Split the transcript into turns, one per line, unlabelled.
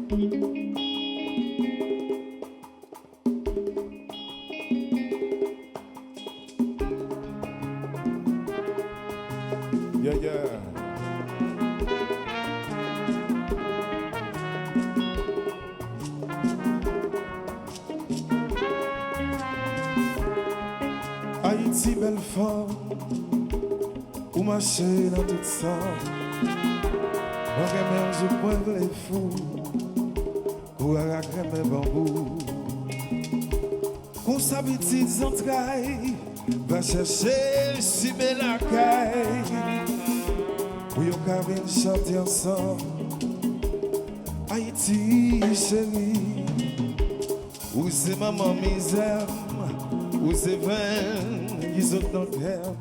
Yeah, yeah. Haïti, belle femme, où marcher dans tout ça. Moi, je prends les fous, pour arracher mes bambous. Qu'on s'habitue des entrailles, va chercher si belle la caille. Où yon cabine chanter ensemble. Haïti, chérie, où c'est maman misère, où c'est vin, ils ont dans le terre.